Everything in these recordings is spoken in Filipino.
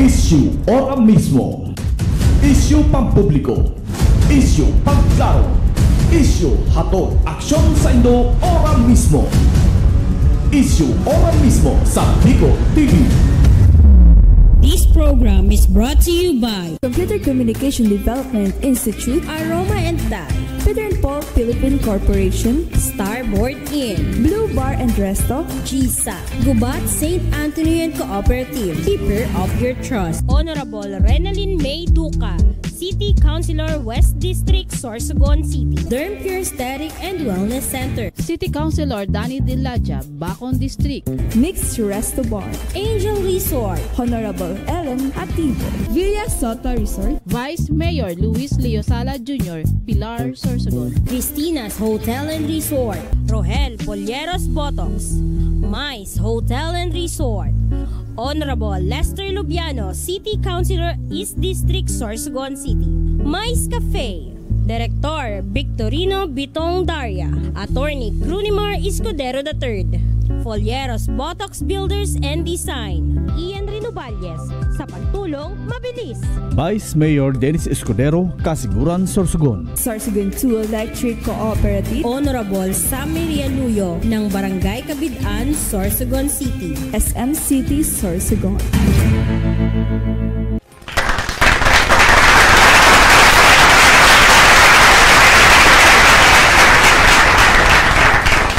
Issue ora mismo. Issue pampubliko. Issue pagklaro. Issue hatod aksyon sa Indo ora mismo. Issue ora mismo sa Bigo TV. This program is brought to you by Computer Communication Development Institute, Aroma and Dye, Peter and Paul Philippine Corporation, Starboard Inn, Blue Bar and Resto, GSA, Gubat St. Anthony and Cooperative, Keeper of Your Trust, Honorable Renalyn May Duca, City Councilor West District, Sorsogon City, Derm Pure Aesthetic and Wellness Center, City Councilor Danny Dilaja, Bacon District, Mixed Resto Bar, Angel Resort, Honorable Ellen Ativo, Villa Sota Resort, Vice Mayor Luis Leo Sala Jr., Pilar Sorsogon, Christina's Hotel and Resort, Rohel Polleros Botox, Mais Hotel and Resort, Honorable Lester Lubiano, City Councilor East District, Sorsogon City, Mais Cafe, Director Victorino Bitong Daria, Attorney Crunimar Escudero III, Folleros Botox Builders and Design, Ian Renovalles, sa pagtulong mabilis. Vice Mayor Dennis Escudero, Kasiguran, Sorsogon. Sorsogon 2 Electric Cooperative, Honorable Sammy Rialuyo ng Barangay Kabidaan, Sorsogon City, SM City, Sorsogon.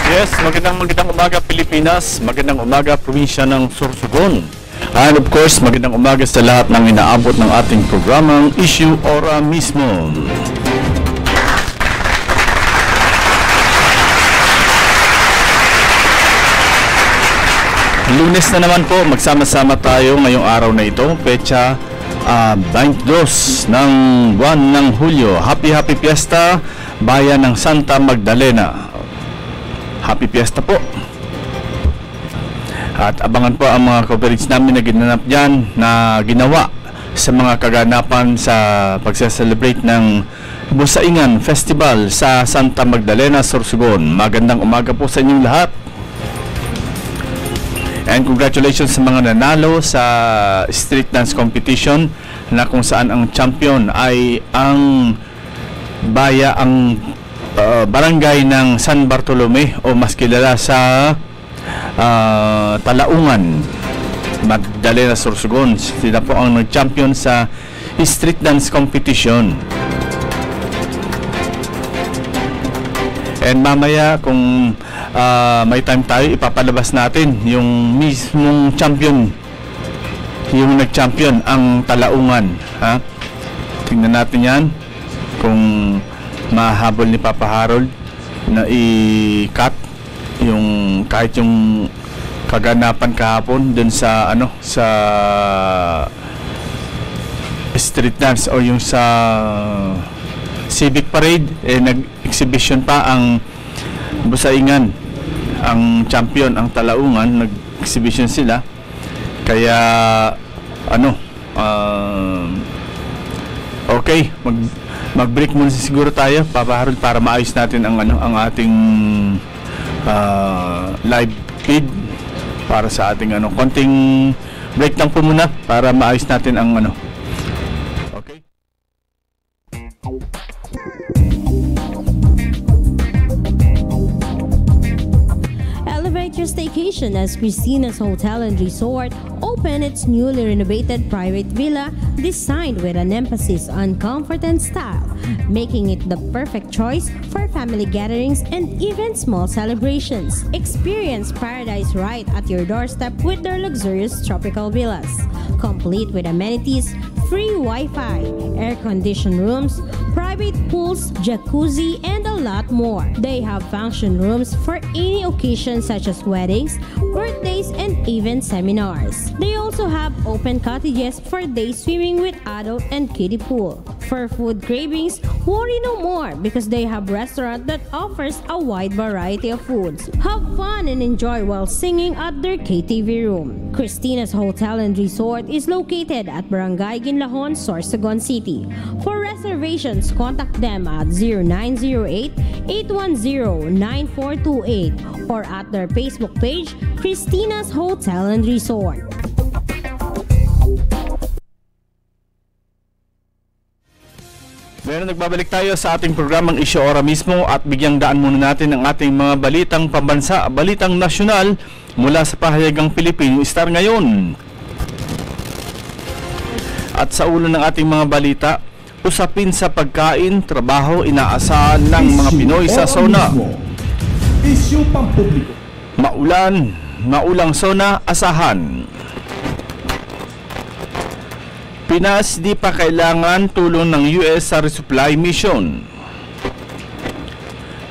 Yes, magandang umaga Pilipinas, magandang umaga probinsya ng Sorsogon. And of course, magandang umaga sa lahat ng inaabot ng ating programang Issue Ora Mismo. Lunes na naman po, magsama-sama tayo ngayong araw na ito, petsa 22 ng buwan ng Hulyo. Happy Fiesta, Bayan ng Santa Magdalena. Happy Fiesta po. At abangan po ang mga coverage namin na ginanap dyan, na ginawa sa mga kaganapan sa pagse-celebrate ng Busaingan Festival sa Santa Magdalena, Sorsogon. Magandang umaga po sa inyong lahat. And congratulations sa mga nanalo sa street dance competition, na kung saan ang champion ay ang barangay ng San Bartolome, o mas kilala sa Talaungan, Magdalena, Sorsogon. Sila po ang nag-champion sa street dance competition. And mamaya kung may time tayo, ipapalabas natin yung mismong champion, yung nag-champion, ang Talaungan, ha? Tingnan natin yan kung mahabol ni Papa Harold na i-cut yung kahit yung kaganapan kahapon dun sa sa street dance o yung sa civic parade, nag-exhibition pa ang Busaingan, ang champion, ang Talaungan, nag-exhibition sila. Kaya okay, mag-break muna siguro tayo, Papa Harold, para maayos natin ang ating live feed, para sa ating konting break lang po muna para maayos natin ang Okay. Elevate your staycation as Christina's Hotel and Resort opened its newly renovated private villa designed with an emphasis on comfort and style, making it the perfect choice for family gatherings and even small celebrations. Experience paradise right at your doorstep with their luxurious tropical villas, complete with amenities, free Wi-Fi, air-conditioned rooms, private pools, jacuzzi, and a lot more. They have function rooms for any occasion such as weddings, birthdays, and even seminars. They also have open cottages for day swimming with adult and kiddie pool. For food cravings, worry no more because they have restaurant that offers a wide variety of foods. Have fun and enjoy while singing at their KTV room. Christina's Hotel and Resort is located at Barangay Ginlahon, Sorsogon City. For reservations, contact them at 0908-810-9428 or at their Facebook page, Christina's Hotel and Resort. Pero nagbabalik tayo sa ating programang Isyu Ora mismo at bigyang daan muna natin ang ating mga balitang pambansa, balitang nasyonal mula sa pahayagang Pilipino Star ngayon. At sa ulo ng ating mga balita, usapin sa pagkain, trabaho, inaasahan ng mga Pinoy sa SONA. Isyu pampubliko. Maulang SONA, asahan. Pinas, di pa kailangan tulong ng US sa resupply mission.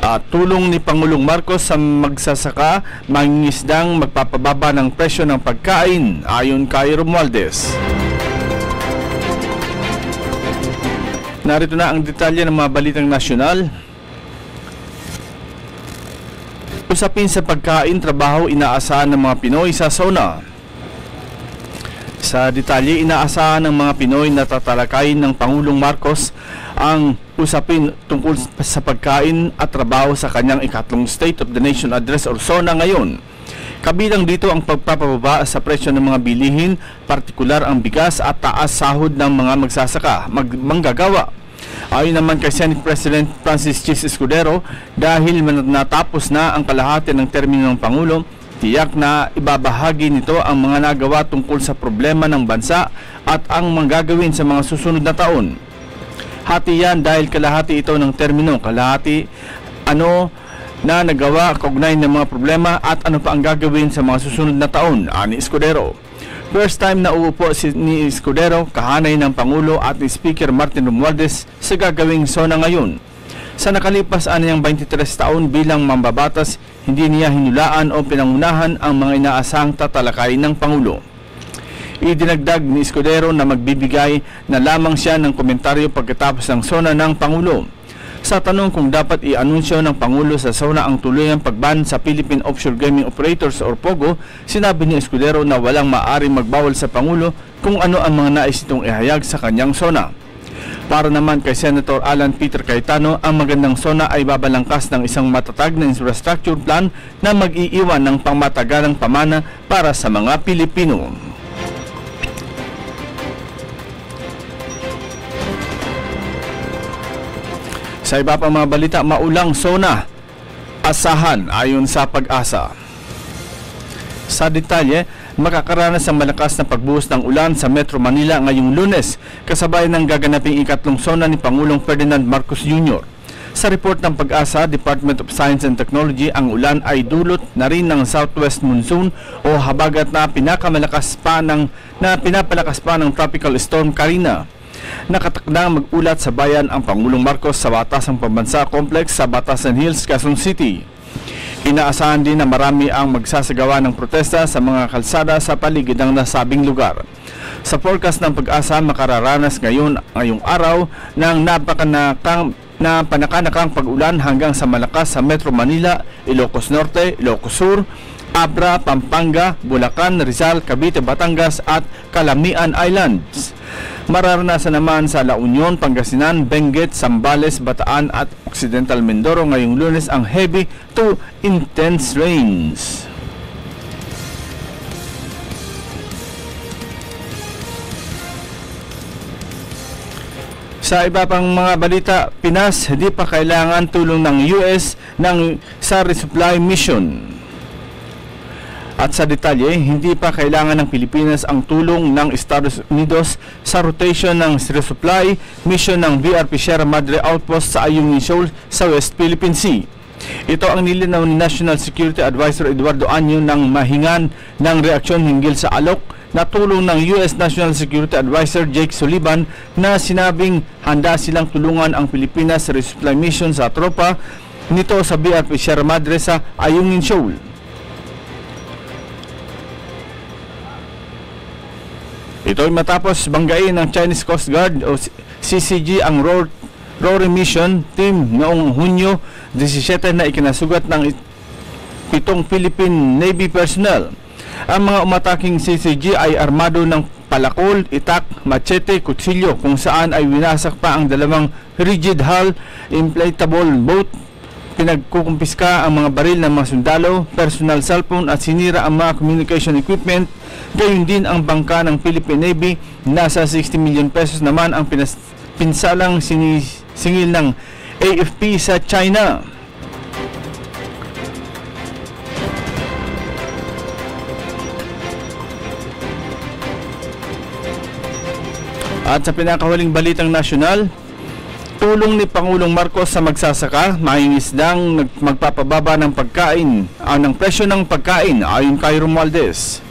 At tulong ni Pangulong Marcos sa magsasaka, mangingisdang magpapababa ng presyo ng pagkain, ayon kay Romualdez. Narito na ang detalye ng mga balitang nasyonal. Usapin sa pagkain, trabaho, inaasahan ng mga Pinoy sa SONA. Sa detalye, inaasahan ng mga Pinoy na tatalakayin ng Pangulong Marcos ang usapin tungkol sa pagkain at trabaho sa kanyang ikatlong State of the Nation Address or SONA ngayon. Kabilang dito ang pagpapababa sa presyo ng mga bilihin, partikular ang bigas at taas sahod ng mga manggagawa. Ayon naman kay Senate President Francis Chis Escudero, dahil natapos na ang kalahati ng termino ng Pangulo, tiyak na ibabahagi nito ang mga nagawa tungkol sa problema ng bansa at ang manggagawin sa mga susunod na taon. Hati yan dahil kalahati ito ng termino, kalahati na nagawa kaugnay ng mga problema at ano pa ang gagawin sa mga susunod na taon, ani Escudero. First time na uupo ni Escudero, kahanay ng Pangulo at ni Speaker Martin Romualdez sa gagawing SONA ngayon. Sa nakalipas anayang 23 taon bilang mambabatas, hindi niya hinulaan o pinangunahan ang mga inaasahang tatalakayin ng Pangulo. Idinagdag ni Escudero na magbibigay na lamang siya ng komentaryo pagkatapos ng SONA ng Pangulo. Sa tanong kung dapat i-anunsyo ng Pangulo sa SONA ang tuluyang pagban sa Philippine Offshore Gaming Operators or POGO, sinabi ni Escudero na walang maaaring magbawal sa Pangulo kung ano ang mga nais itong ihayag sa kanyang SONA. Para naman kay Senator Alan Peter Cayetano, ang magandang SONA ay babalangkas ng isang matatag na infrastructure plan na mag-iiwan ng pangmatagalang pamana para sa mga Pilipino. Sa iba pang mga balita, maulang SONA, asahan ayon sa Pag-asa. Sa detalye, makakaranas ang malakas na pagbuhos ng ulan sa Metro Manila ngayong Lunes, kasabay ng gaganaping ikatlong SONA ni Pangulong Ferdinand Marcos Jr. Sa report ng Pag-asa, Department of Science and Technology, ang ulan ay dulot na rin ng southwest monsoon o habagat na pinapalakas pa ng Tropical Storm Karina. Nakatakdang mag-ulat sa bayan ang Pangulong Marcos sa Batasang Pambansa Complex sa Batasan Hills, Quezon City. Inaasahan din na marami ang magsasagawa ng protesta sa mga kalsada sa paligid ng nasabing lugar. Sa forecast ng Pag-asa, makararanas ngayong araw ng panakanakang pag-ulan hanggang sa malakas sa Metro Manila, Ilocos Norte, Ilocos Sur, Abra, Pampanga, Bulacan, Rizal, Cavite, Batangas at Calamian Islands. Mararanasan naman sa La Union, Pangasinan, Benguet, Zambales, Bataan at Occidental Mindoro ngayong Lunes ang heavy to intense rains. Sa iba pang mga balita, Pinas, di pa kailangan tulong ng US sa resupply mission. At sa detalye, hindi pa kailangan ng Pilipinas ang tulong ng Estados Unidos sa rotation ng resupply mission ng VRP Sierra Madre Outpost sa Ayungin Shoal sa West Philippine Sea. Ito ang nilinaw ni National Security Advisor Eduardo Año nang mahingan ng reaksyon hinggil sa alok na tulong ng US National Security Advisor Jake Sullivan na sinabing handa silang tulungan ang Pilipinas sa resupply mission sa tropa nito sa VRP Sierra Madre sa Ayungin Shoal. Ito ay matapos banggain ng Chinese Coast Guard o CCG ang Rory Mission Team noong Hunyo 17 na ikinasugat ng 7 Philippine Navy personnel. Ang mga umataking CCG ay armado ng palakol, itak, machete, kutsilyo kung saan ay winasak pa ang dalawang rigid hull inflatable boat. Pinagkukumpiska ang mga baril ng mga sundalo, personal cellphone at sinira ang mga communication equipment. Gayon din ang bangka ng Philippine Navy. Nasa 60 million pesos naman ang pinsalang singil ng AFP sa China. At sa pinakahuling balitang nasyonal, tulong ni Pangulong Marcos sa magsasaka, mangingisdang magpapababa ng pagkain, ng presyo ng pagkain ayon kay Romualdez.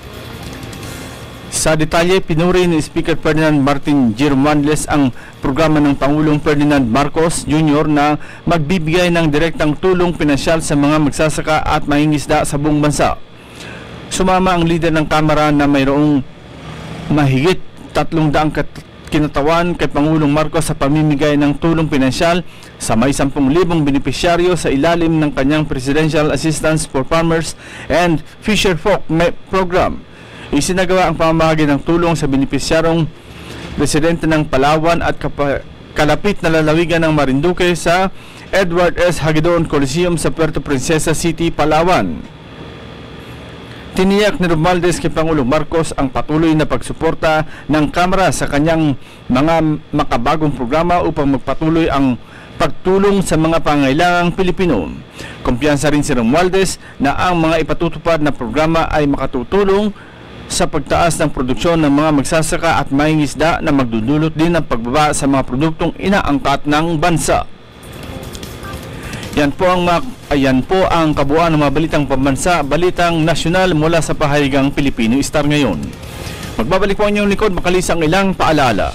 Sa detalye, pinuri ni Speaker Ferdinand Martin G. Romualdez ang programa ng Pangulong Ferdinand Marcos Jr. na magbibigay ng direktang tulong pinansyal sa mga magsasaka at mangingisda sa buong bansa. Sumama ang leader ng Kamara na mayroong mahigit 300 kinatawan kay Pangulong Marcos sa pamimigay ng tulong pinansyal sa may 10,000 benepisyaryo sa ilalim ng kanyang Presidential Assistance for Farmers and Fisherfolk Program. Isinagawa ang pamamahagi ng tulong sa benepisyaryong residente ng Palawan at kalapit na lalawigan ng Marinduque sa Edward S. Hagedorn Coliseum sa Puerto Princesa City, Palawan. Tiniyak ni Romualdez kay Pangulong Marcos ang patuloy na pagsuporta ng Kamara sa kanyang mga makabagong programa upang magpatuloy ang pagtulong sa mga pangailangang Pilipino. Kumpiyansa rin si Romualdez na ang mga ipatutupad na programa ay makatutulong sa pagtaas ng produksyon ng mga magsasaka at mangingisda na magdudulot din ng pagbaba sa mga produktong inaangkat ng bansa. Yan po ang kabuuan ng mga balitang pambansa, balitang nasyonal mula sa pahayagang Pilipino Star ngayon. Magbabalik po ang inyong likod, makalisang ilang paalala.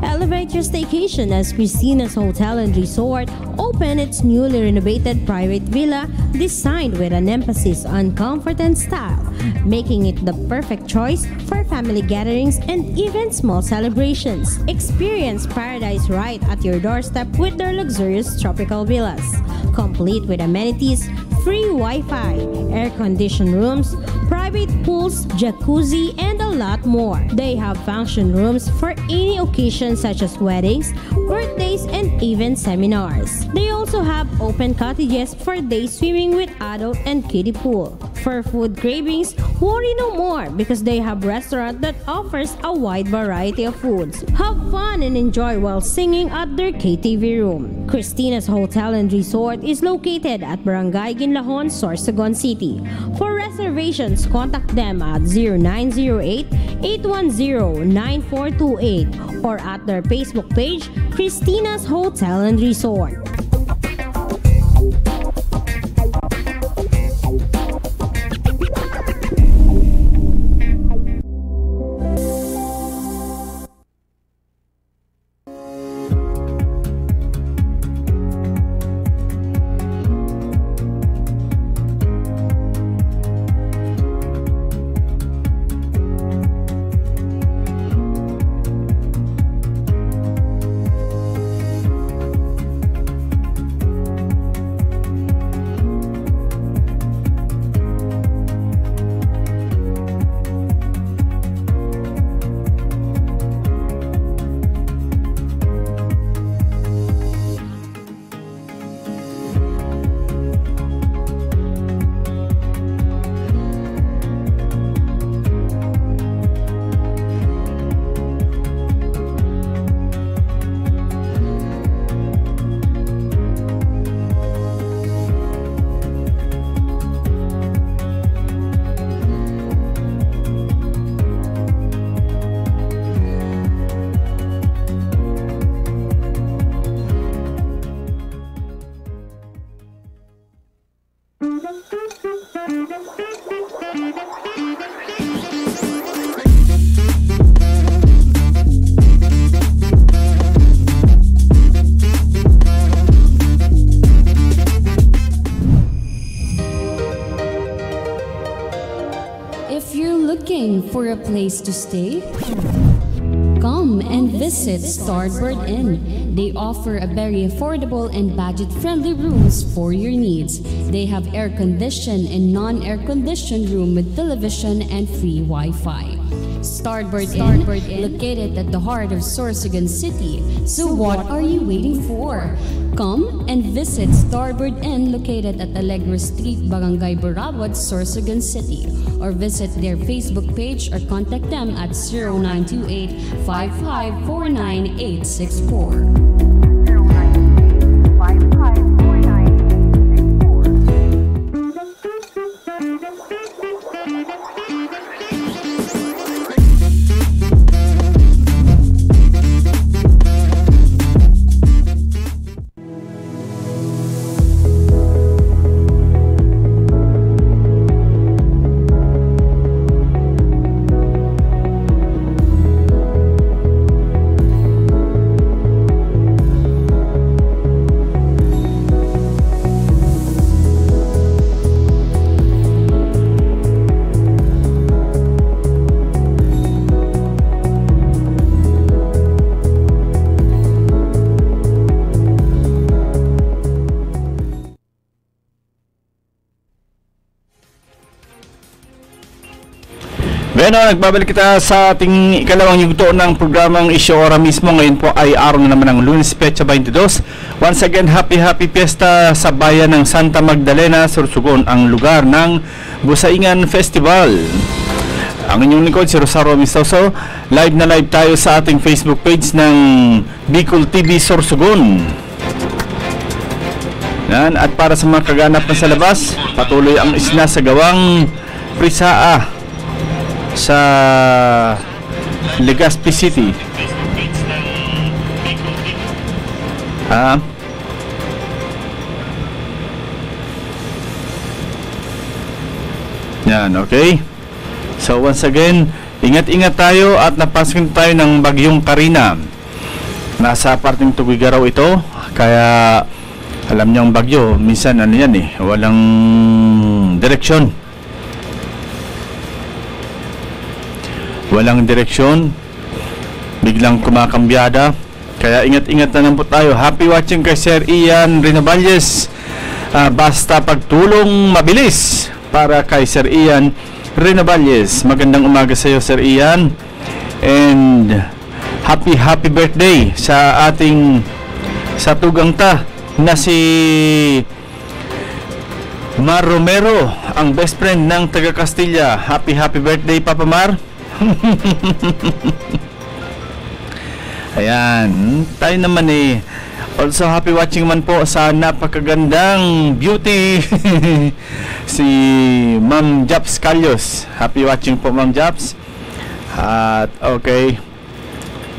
Elevate your staycation as Christina's Hotel and Resort opened its newly renovated private villa designed with an emphasis on comfort and style, making it the perfect choice for family gatherings and even small celebrations. Experience paradise right at your doorstep with their luxurious tropical villas, complete with amenities, free Wi-Fi, air-conditioned rooms, private pools, jacuzzi, and a lot more. They have function rooms for any occasion such as weddings, birthdays, and even seminars. They also have open cottages for day swimming with adult and kiddie pool. For food cravings, worry no more because they have restaurant that offers a wide variety of foods. Have fun and enjoy while singing at their KTV room. Christina's Hotel and Resort is located at Barangay Ginlahon, Sorsogon City. For reservations, contact them at 0908-810-9428 or at their Facebook page, Christina's Hotel and Resort. For a place to stay? Come and visit Starbird Inn. They offer a very affordable and budget-friendly rooms for your needs. They have air-conditioned and non-air-conditioned room with television and free Wi-Fi. Starboard Inn, located at the heart of Sorsogon City. So what are you waiting for? Come and visit Starboard Inn, located at Alegre Street, Barangay Burabot, Sorsogon City, or visit their Facebook page or contact them at 0928-5549864. Bueno, nagbabalik kita sa ating ikalawang yugto ng programang Isyu Ora Mismo. Ngayon po ay araw na naman ng Lunes, Petsa 22. Once again, happy fiesta sa bayan ng Santa Magdalena, Sorsogon, ang lugar ng Busaingan Festival. Ang inyong lingkod, si Rosario Amistoso. Live na live tayo sa ating Facebook page ng Bicol TV Sorsogon. Yan, at para sa mga kaganap na sa labas, patuloy ang isinasagawang prisaa sa Legazpi City. Yan, okay. So once again, ingat-ingat tayo at napasok tayo ng bagyong Karina. Nasa parting Tugigaraw ito, kaya alam niyo ang bagyo, minsan ano yan walang direksyon. Walang direksyon, biglang kumakambyada. Kaya ingat-ingat na lang po tayo. Happy watching kay Sir Ian Renovalles. Basta pagtulong mabilis para kay Sir Ian Renovalles. Magandang umaga sa iyo, Sir Ian. And happy birthday sa ating sa tugangta na si Mar Romero, ang best friend ng taga Castilla. Happy birthday, Papa Mar. Ayan, tayo naman also happy watching man po sa napakagandang beauty si Ma'am Japs Calyos. Happy watching po, Ma'am Japs. At okay,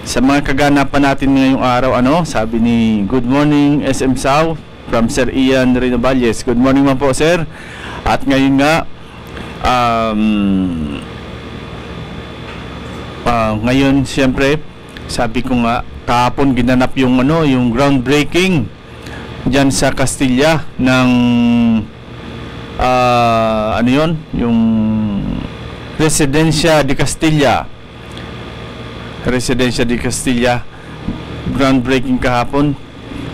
sa mga kaganapan natin ngayong araw, sabi ni Good Morning SM South from Sir Ian Renovalles. Good morning man po, sir. At ngayon nga ngayon siyempre sabi ko nga kahapon ginanap yung groundbreaking diyan sa Castilla ng yung Residencia de Castilla. Groundbreaking kahapon.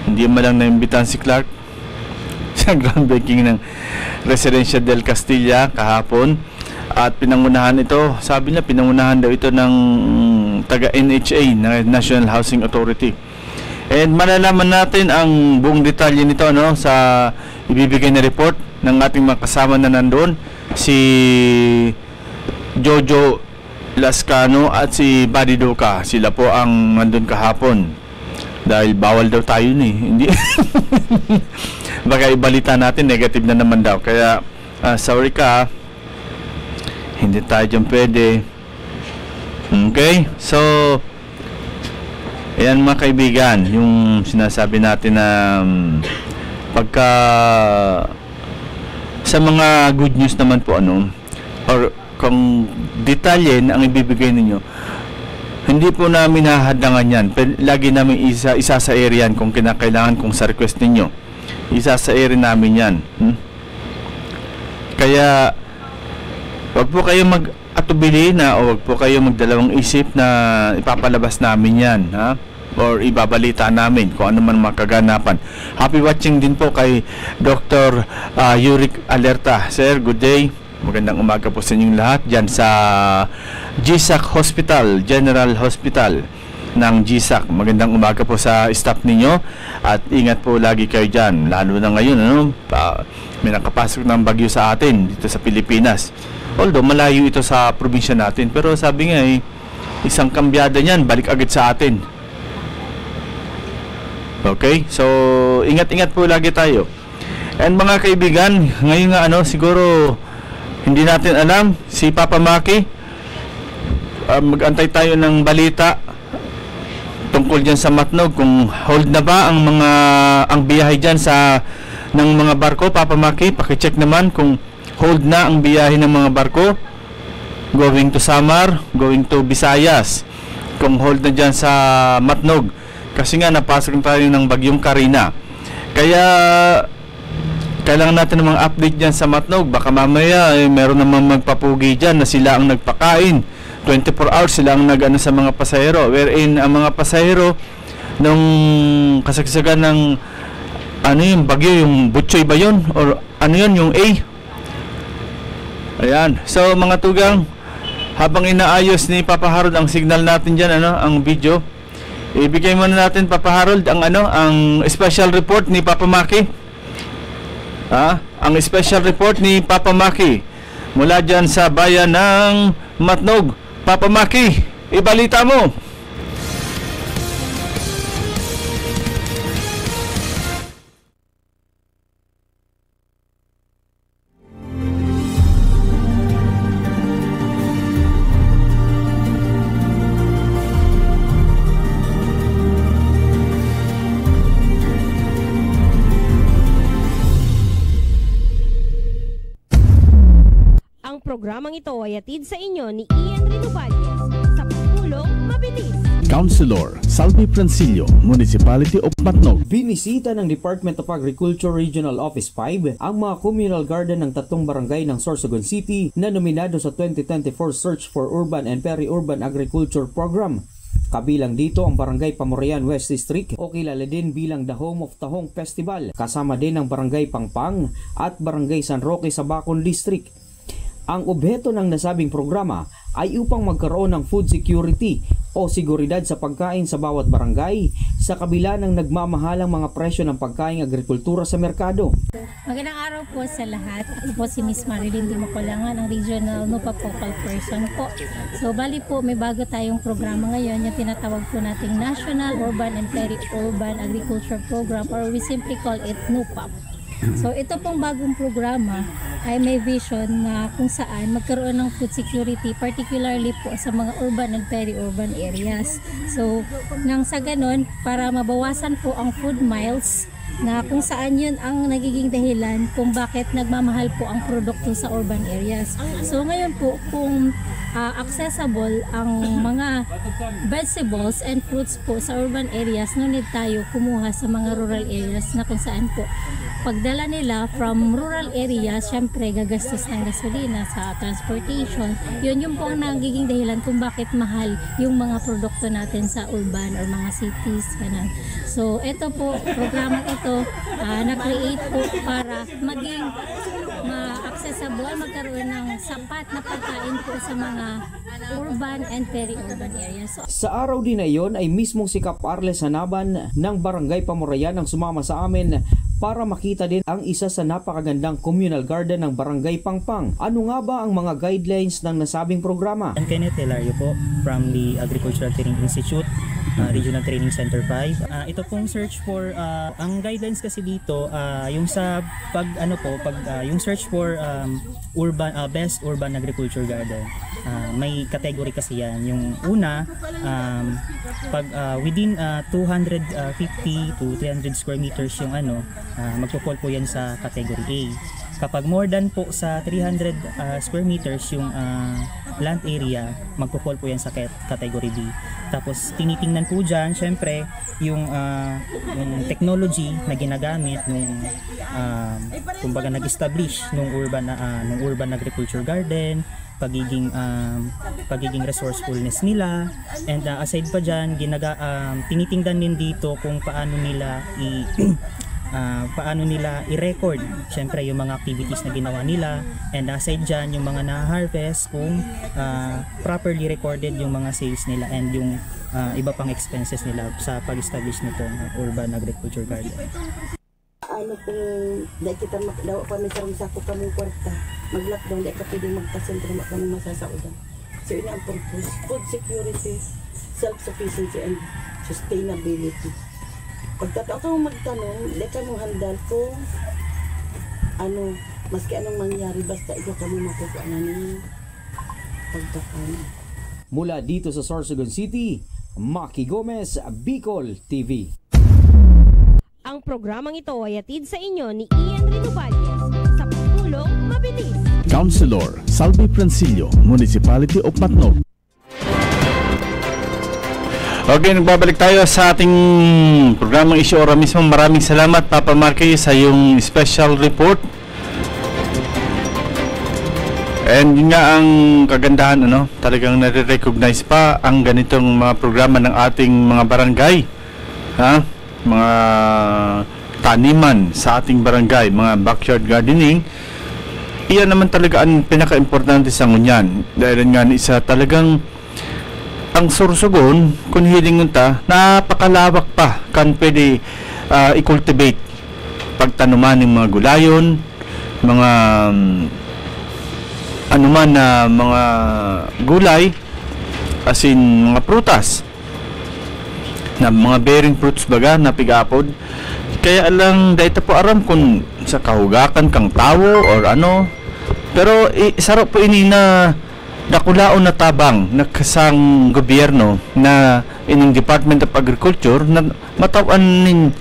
Hindi man lang naimbitahan si Clark sa groundbreaking ng Residencia del Castilla kahapon. At pinangunahan ito, sabi niya pinangunahan daw ito ng taga NHA, National Housing Authority. And malalaman natin ang buong detalye nito sa ibibigay na report ng ating mga kasama na nandoon, si Jojo Lascano at si Buddy Duca. Sila po ang nandun kahapon dahil bawal daw tayo hindi baka ibalita natin negative na naman daw, kaya sorry ka, hindi tayo dyan pwede. Okay, so ayan mga kaibigan, yung sinasabi natin na pagka sa mga good news naman po or kung detalye ang ibibigay ninyo, hindi po namin hahadangan yan. Lagi namin isa sa area yan kung kinakailangan, kung sa request ninyo, isa sa area namin yan. Kaya wag po kayo mag-atubili o wag po kayo magdalawang isip na ipapalabas namin yan, or ibabalita namin kung ano man makaganapan. Happy watching din po kay Dr. Yurik Alerta. Sir, good day. Magandang umaga po sa inyong lahat dyan sa GSAC Hospital, General Hospital ng GSAC. Magandang umaga po sa staff ninyo at ingat po lagi kayo dyan. Lalo na ngayon, may nakapasok ng bagyo sa atin dito sa Pilipinas. Although malayo ito sa probinsya natin, pero sabi nga isang kambyada niyan, balik agad sa atin. Okay? So, ingat-ingat po lagi tayo. And mga kaibigan, ngayon nga siguro hindi natin alam si Papa Maki. Mag-antay tayo ng balita tungkol diyan sa Matnog, kung hold na ba ang biyahe diyan ng mga barko. Papa Maki, paki-check naman kung hold na ang biyahe ng mga barko going to Samar, going to Visayas, kung hold na diyan sa Matnog, kasi nga napasok tayo ng bagyong Karina. Kaya kailangan natin ng mga update dyan sa Matnog. Baka mamaya meron namang magpapugi dyan na sila ang nagpakain 24 hours, sila ang nag-ano sa mga pasahero, wherein ang mga pasahero nung kasagsagan ng yung bagyo, yung Butchoy ba yun? Or yung A? Ayan. So mga tugang, habang inaayos ni Papa Harold ang signal natin dyan, ang video, ibigay muna natin Papa Harold ang special report ni Papa Maki. Ang special report ni Papa Maki mula dyan sa bayan ng Matnog. Papa Maki, ibalita mo. Programang ito ay atid sa inyo ni Ian Rinovalles sa pagtulong mabilis. Councilor Salvi Francillo, Municipality of Matnog. Binisita ng Department of Agriculture Regional Office 5 ang mga communal garden ng 3 barangay ng Sorsogon City na nominado sa 2024 Search for Urban and Peri-Urban Agriculture Program. Kabilang dito ang Barangay Pamorian West District o kilala din bilang The Home of Tahong Festival. Kasama din ang Barangay Pangpang at Barangay San Roque sa Bacol District. Ang objeto ng nasabing programa ay upang magkaroon ng food security o seguridad sa pagkain sa bawat barangay sa kabila ng nagmamahalang mga presyo ng pagkain agrikultura sa merkado. Magandang araw po sa lahat. Ako po si Miss Marilyn Dimacolangan, ang Regional NUPA Focal Person po. So bali po, may bago tayong programa ngayon, yung tinatawag po nating National Urban and Peri-Urban Agriculture Program, or we simply call it NUPAP. So ito pong bagong programa ay may vision na kung saan magkaroon ng food security, particularly po sa mga urban and peri-urban areas. So nang sa ganon, para mabawasan po ang food miles, na kung saan yun ang nagiging dahilan kung bakit nagmamahal po ang produkto sa urban areas. So ngayon po, kung accessible ang mga vegetables and fruits po sa urban areas, no need tayo kumuha sa mga rural areas na kung saan po pagdala nila from rural areas, syempre gagastos ng gasolina sa transportation. Yun yung po ang nagiging dahilan kung bakit mahal yung mga produkto natin sa urban or mga cities. Ganun. So ito po, programa ito na-create po para maging ma-accessible, magkaroon ng sapat na pagkain po sa mga urban and peri-urban areas. Sa araw din na iyon ay mismong si Kap Arles Hanaban ng Barangay Pamorian ang sumama sa amin para makita din ang isa sa napakagandang communal garden ng Barangay Pangpang. Ano nga ba ang mga guidelines ng nasabing programa? I'm Kenneth Hilario po from the Agricultural Training Institute, Regional Training Center 5. Ito pong search for ang guidelines kasi dito yung sa yung search for best urban agriculture garden. May category kasi yan. Yung una, within 250 to 300 square meters yung magpo-fall po yan sa category A. Kapag more than po sa 300 square meters yung land area, magpo-fall po yan sa category B. Tapos tinitingnan po dyan, syempre, yung technology na ginagamit nung kumbaga nag-establish nung urban agriculture garden, pagiging resourcefulness nila, and aside pa dyan, tinitingnan din dito kung paano nila paano nila i-record syempre yung mga activities na ginawa nila, and aside dyan yung mga na-harvest, kung properly recorded yung mga sales nila and yung iba pang expenses nila sa pag-establish nitong urban agriculture garden. Ano kung dahil kita daw pa may sarang sako kamong kwarta, mag-lockdown, dahil ka pwede magkasentro kamong masasaudan. So yun ang purpose, food security, self-sufficiency, and sustainability. Pagkatao ka mong magtanong, dahil ka mong handal kung ano, maski anong mangyari, basta ikaw ka mong makukuha na ng pagkakano. Mula dito sa Sorsogon City, Maki Gomez, Bicol TV. Ang programang ito ay atid sa inyo ni Ian Rinovalles sa pagtulong mabilis. Councilor Salvi Francillo, Municipality of Matnog. Okay, nagbabalik tayo sa ating programang Isyu Ora Mismo. Maraming salamat, Papa Marky, sa yung special report. And yun nga ang kagandahan, talagang nare-recognize pa ang ganitong mga programa ng ating mga barangay. Mga taniman sa ating barangay, mga backyard gardening. Iyan naman talaga ang pinaka-importante sa ngunyan. Dahil nga isa talagang ang Sorsogon, kung hiling ta, napakalawak pa kan pwede i-cultivate pagtanuman ng mga gulayon, mga anuman na mga gulay, as in mga prutas, na mga bearing fruits baga na pig-apod. Kaya lang dahil po aram kung sa kahugakan kang tawo or ano, pero sarap po ini na nakulaon na tabang nakasang gobyerno na ining Department of Agriculture na matawan nin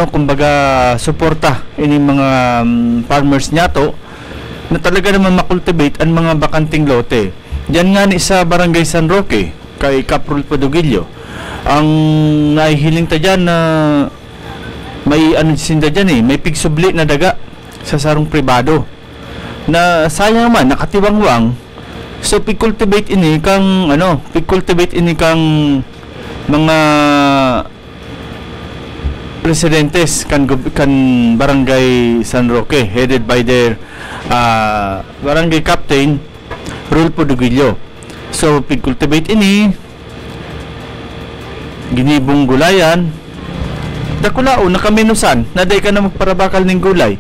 kumbaga suporta ining mga farmers niya to na talaga naman makultivate ang mga bakanting lote. Diyan nga ni sa Barangay San Roque kay Caprul Padugillo, ang nahihiling ta dyan na may sinda dyan may pigsubli na daga sa sarong pribado na sayang man nakatiwangwang. So pig-cultivate ini kang mga residentes kan Barangay San Roque headed by their Barangay Captain Rul Padugillo. So pig-cultivate ini ginibong gulayan, dakulao nakaminusan na day ka na magparabakal ng gulay,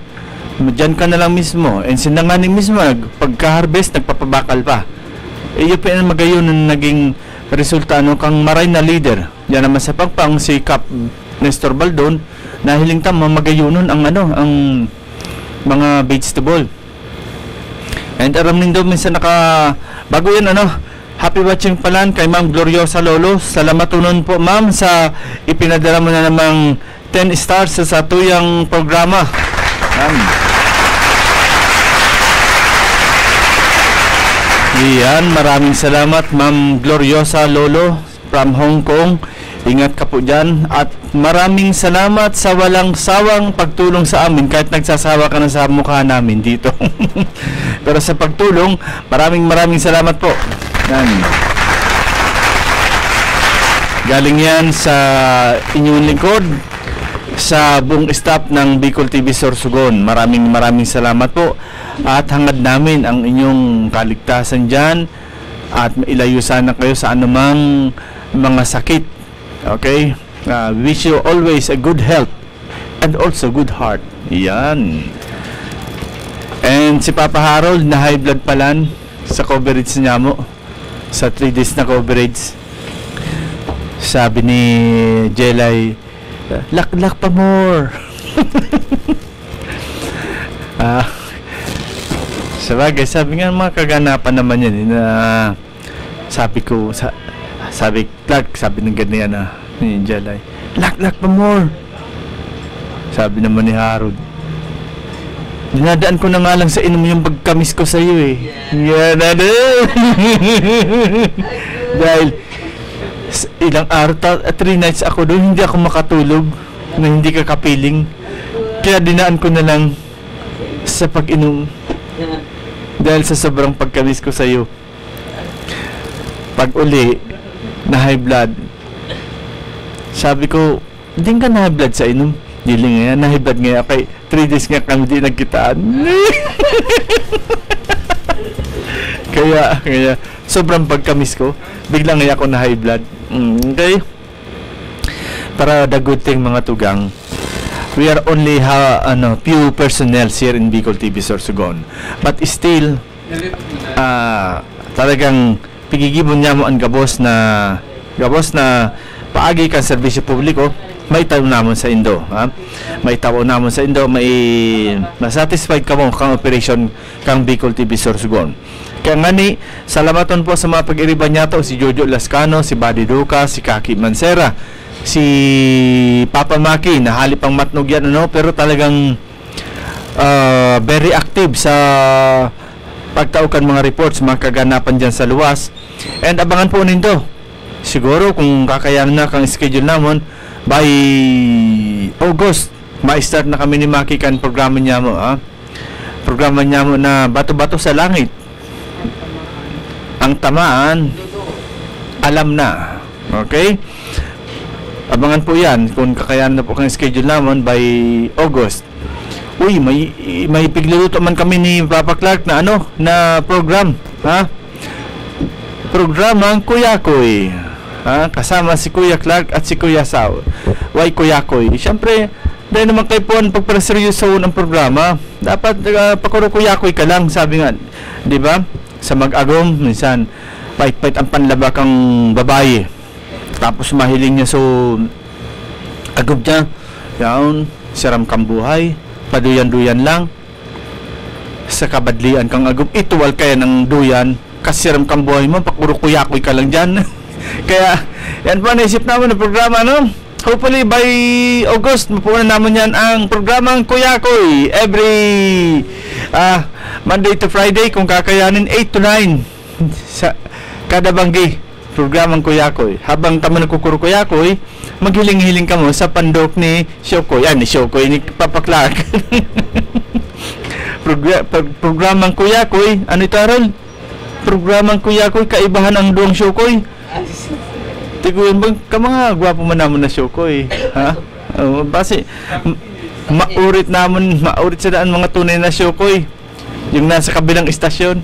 dyan ka na lang mismo, and sinanganing mismo pagka-harvest nagpapabakal pa. Iyo pa yung magayon na naging resulta kang maray na leader yan naman sa pagpang si Cap Nestor Baldon na hiling tama magayunon ang ang mga vegetable. And aram nindo minsan bago yan happy watching palan kay Ma'am Gloriosa Lolo. Salamat unon po ma'am sa ipinadala mo na namang 10 stars sa tuyang programa. Iyan, maraming salamat Ma'am Gloriosa Lolo from Hong Kong. Ingat ka po dyan. At maraming salamat sa walang sawang pagtulong sa amin kahit nagsasawa ka na sa mukha namin dito. Pero sa pagtulong, maraming salamat po. Yan. Galing yan sa inyong lingkod, sa buong staff ng Bicol TV Sorsogon. Maraming salamat po. At hangad namin ang inyong kaligtasan dyan at mailayo sana kayo sa anumang mga sakit. Okay? Wish you always a good health and also good heart. Yan. And si Papa Harold na high blood palan sa coverage niya mo. Sa 3 days na coverage. Sabi ni Jelay, lak pa more. Sabagay, sabi nga mga kaganapan naman yan na sabi ng ganyan ni Jelay, lak pa more. Sabi naman ni Harold, dinadaan ko na nga lang sa inom yung pagkamis ko sa iyo yan dahil ilang araw 3 nights ako doon, hindi ako makatulog na hindi ka kapiling, kaya dinaan ko na lang sa pag-inom dahil sa sobrang pagkamis ko sa iyo. Pag uli na high blood, sabi ko, hindi ka na high blood sa inom. Diling nga, nahibad nga, kay 3 days nga kami di nagkitaan. kaya, sobrang pagkamis ko, biglang nga ako na high blood. Okay? Para the good thing mga tugang, we are only few personnel here in Bicol TV Sorsogon. But still, talagang pigigibon niya mo ang gabos na paagi kang serbisyo publiko, may tao namon sa Indo, ha? May tao namon sa Indo, may masatisfied ka mo kang operation kang Bicol TV Sorsogon. Kaya nga ni, salamaton po sa mga pag-iriban niya to, si Jojo Lascano, si Buddy Duca, si Kaki Mancera, si Papa Maki, nahali pang matnog yan, pero talagang very active sa pagtaukan mga reports, mga kaganapan dyan sa luwas. And abangan po nindo, siguro kung kakayanan na kang schedule namon, by August, ma-start na kami ni Maki kan programa niya mo, ha? Programa niya mo na bato-bato sa langit. Ang tamaan, alam na. Okay? Abangan po yan kung kakayanan na po kang schedule namon by August. Uy, may pigluluto man kami ni Papa Clark na na program, ha? Programang Kuyakoy, ha? Kasama si Kuya Clark at si Kuya Sao. Why Kuyakoy? Siyempre, dahil naman kayo po pagpaseryoso ng programa, dapat pakuro-kuyakoy ka lang, sabi nga, di ba? Sa mag-agom, minsan pait-pait ang panlaba kang babae, tapos mahiling niya so agom niya, yaon, siram kang buhay, paduyan-duyan lang, sa kabadlian kang agom, ituwal kaya ng duyan, kasi siram kang buhay mo, pakuro-kuyakoy ka lang dyan. Kaya yan po naisip namin ng programa, hopefully by August mapunan naman yan ang programang Kuyakoy every Monday to Friday, kung kakayanin 8 to 9 sa kada banggi, programang Kuyakoy. Habang kami nagkukuro-kuyakoy, maghiling-hiling ka mo sa pandok ni Shokoy, ni Shokoy, ni Papa Clark. Programang Kuyakoy, ano ito, Arol? Programang Kuyakoy, kaibahan ang duwang Shokoy. Tiguin bang ka mga gwapo man namon na Shokoy, ha? Base maurit sa daan mga tunay na Shokoy, yung nasa kabilang istasyon.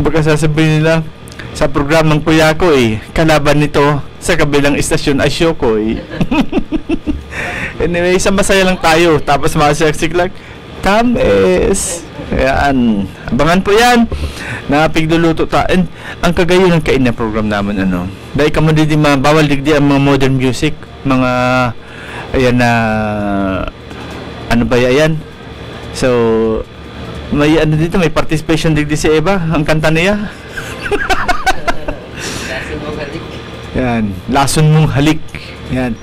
Baka sasabihin nila sa programang Kuyakoy, kalaban nito sa kabilang istasyon ay Shokoy. Anyway, isang masaya lang tayo, tapos masiksik lang tames. Ayan, abangan po yan na pigluluto ta. And ang kagayon ng kain na program naman, dahil kamo di bawal digdi ang mga modern music, mga ayan na ano ba yan. So may dito, may participation digdi si Eva, ang kanta niya. Yan, lason mong halik. Yan,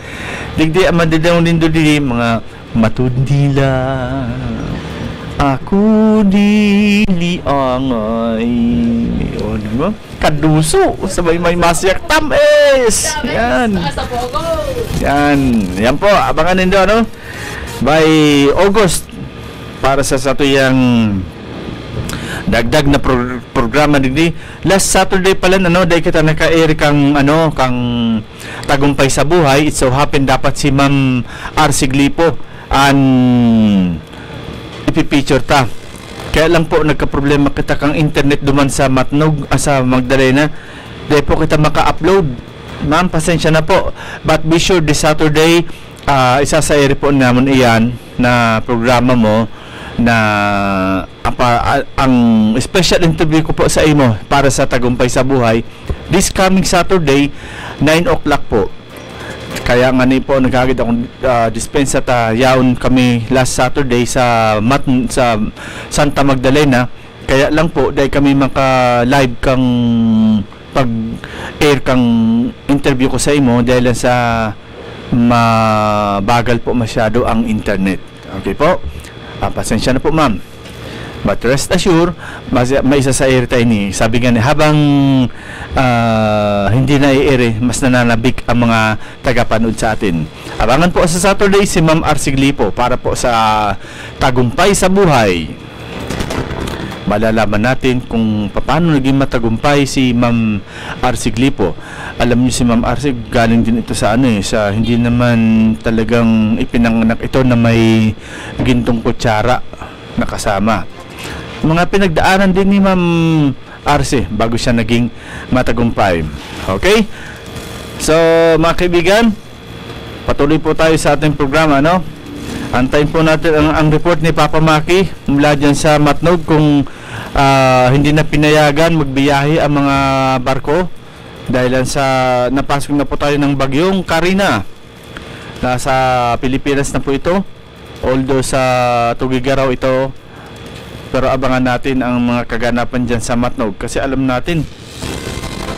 digdi ang madidang din di mga matundila ako diliangay. O, diba? Kaduso. Sabay may masyak tamis. Yan. Yan po. Abangan nindo, by August, para sa satuyang dagdag na programa din. Last Saturday pala, dahil kita naka-air kang Tagumpay sa Buhay. It so happen dapat si Ma'am R.C. Glipo ipipicture ta. Kaya lang po nagka-problema kita kang internet duman sa Matnog, sa Magdalena. Dahil po kita maka-upload. Ma'am, pasensya na po. But be sure this Saturday, isa-sa-air po naman iyan na programa mo na ang special interview ko po sa imo para sa Tagumpay sa Buhay. This coming Saturday, 9 o'clock po. Kaya nga po nagkagid akong dispensa yaon kami last Saturday sa Santa Magdalena. Kaya lang po dahil kami maka-live kang pag-air kang interview ko sa imo dahil sa mabagal po masyado ang internet. Okay po? Pasensya na po, ma'am. But rest assured, may isa sa air tayo ni. Sabi nga habang hindi na i-air, mas nananabik ang mga tagapanood sa atin. Abangan po sa Saturday si Ma'am R.C. Glipo para po sa Tagumpay sa Buhay. malalaman natin kung paano naging matagumpay si Ma'am Arcig Lipo. Alam niyo si Ma'am Arcig, galing din ito sa sa hindi naman talagang ipinanganak ito na may gintong kutsara na kasama. Mga pinagdaanan din ni Ma'am Arce bago siya naging matagumpay. Okay? So, mga kaibigan, patuloy po tayo sa ating programa, no? Antayin po natin ang report ni Papa Maki mula dyan sa Matnog kung hindi na pinayagan magbiyahe ang mga barko dahil sa napasok na po tayo ng bagyong Karina. Nasa Pilipinas na po ito, although sa Tugigaraw ito, pero abangan natin ang mga kaganapan dyan sa Matnog kasi alam natin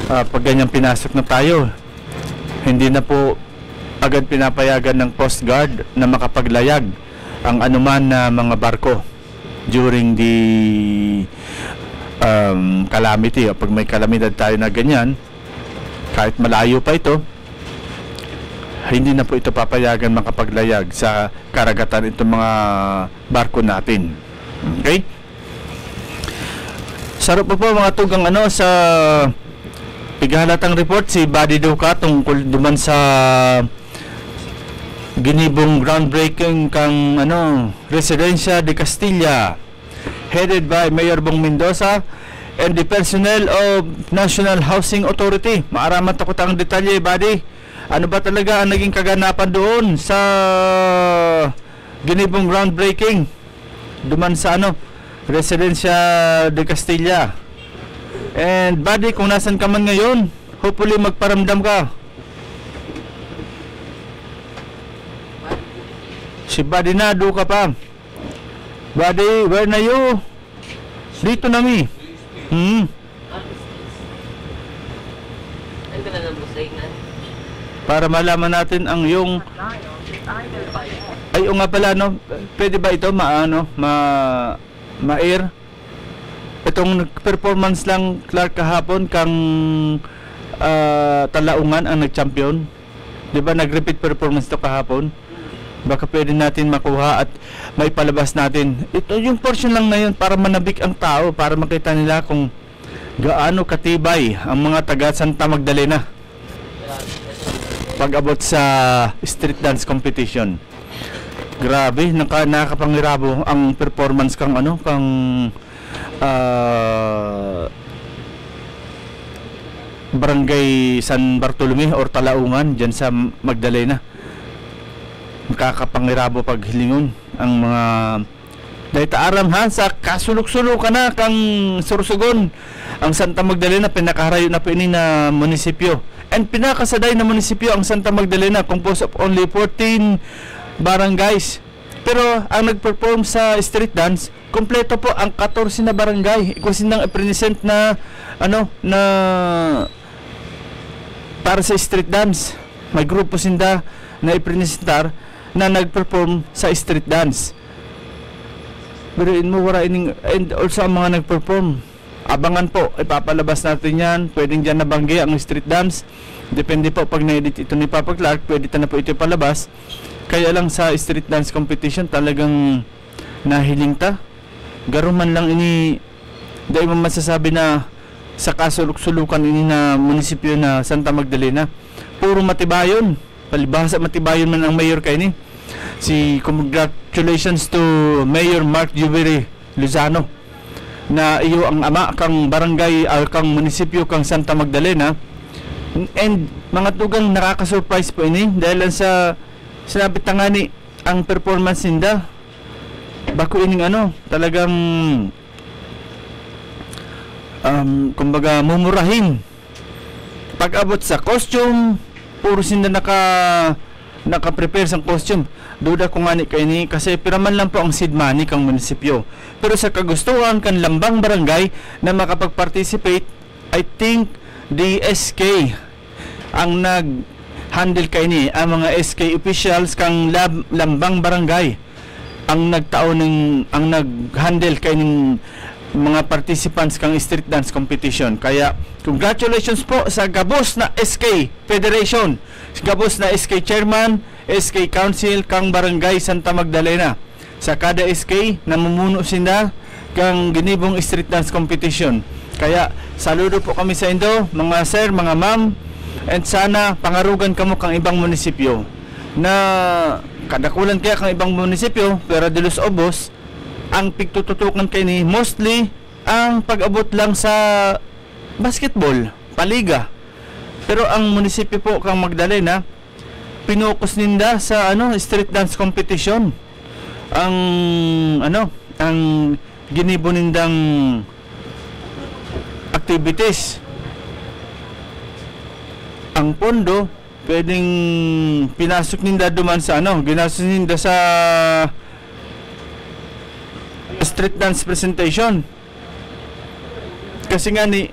pag ganyan pinasok na tayo, hindi na po agad pinapayagan ng Coast Guard na makapaglayag ang anuman na mga barko during the calamity, o pag may kalamidad tayo na ganyan, kahit malayo pa ito, hindi na po ito papayagan makapaglayag sa karagatan itong mga barko natin. Okay? Sarap po mga tugang sa pighalatang report si Buddy Duca tungkol duman sa ginibong groundbreaking kang Residencia de Castilla headed by Mayor Bong Mendoza and the personnel of National Housing Authority. Maaraman takot ang detalye, Buddy. Ano ba talaga ang naging kaganapan doon sa ginibong groundbreaking duman sa Residencia de Castilla? And Buddy, kung nasan ka man ngayon, hopefully magparamdam ka. Si Buddy nado ka pa. Buddy, where na you? Dito na mi. Para malaman natin ang yung ay nga pala pwede ba ito ma-air? Itong performance lang Clark kahapon kang Talaungan ang nag-champion. 'Di ba nag-repeat performance to kahapon? Baka pwede natin makuha at may palabas natin. Ito yung portion lang na yun para manabik ang tao, para makita nila kung gaano katibay ang mga taga Santa Magdalena pag-abot sa street dance competition. Grabe, nakakapangirabo ang performance kang Barangay San Bartolome or Talaungan dyan sa Magdalena. Makakapangirabo paghilingon ang mga daytaaram sa kasulok-sulok ka na kang Sorsogon. Ang Santa Magdalena pinakaharayo na pinin na munisipyo and pinakasaday na munisipyo ang Santa Magdalena, composed of only 14 barangays. Pero ang nag-perform sa street dance, kompleto po ang 14 na barangay. Ikusin nang i-present na na para sa street dance. May grupo sinda na i-presentar na nag-perform sa street dance. Pero and also ang mga nag-perform, abangan po, ipapalabas natin yan. Pwedeng dyan nabanggi ang street dance. Depende po pag na-edit ito ni Papa Clark, pwede na po ito palabas. Kaya lang sa street dance competition talagang nahiling ta. Garuman lang ini, dahil mo masasabi na sa kasuluk-sulukan ini na munisipyo na Santa Magdalena, puro matibayon. Palibhasa matibayon man ang mayor kay ni. Congratulations to Mayor Mark Jubery Lozano na iyo ang ama kang barangay kang munisipyo kang Santa Magdalena. And mga tugang nakaka-surprise po ini dahil sa sinabi tangani ang performance ninda bako ining talagang kumbaga mumurahin. Pag-abot sa costume, puro sinda naka-prepare sa costume. Duda ko nga ni kay ni kasi piraman lang po ang seed money kang munisipyo. Pero sa kagustuhan kan lambang barangay na makapag-participate, I think the SK ang nag-handle kay ni, ang mga SK officials kang lambang barangay ang nag-handle kay ning mga participants kang street dance competition. Kaya congratulations po sa gabos na SK Federation, gabos na SK Chairman, SK Council kang Barangay Santa Magdalena. Sa kada SK namumuno sila kang ginibong street dance competition. Kaya saludo po kami sa Indo, mga sir, mga ma'am, and sana pangarugan kamo kang ibang munisipyo na kadakulan kaya kang ibang munisipyo pero de los Obos ang pigtututukan kay ni mostly ang pag-abot lang sa basketball, paliga. Pero ang munisipyo po kang Magdalena pinokus ninda sa street dance competition. Ang ginibo nindang activities. Ang pondo pwedeng pinasok ninda duman sa ginastos ninda sa street dance presentation. Kasi nga ni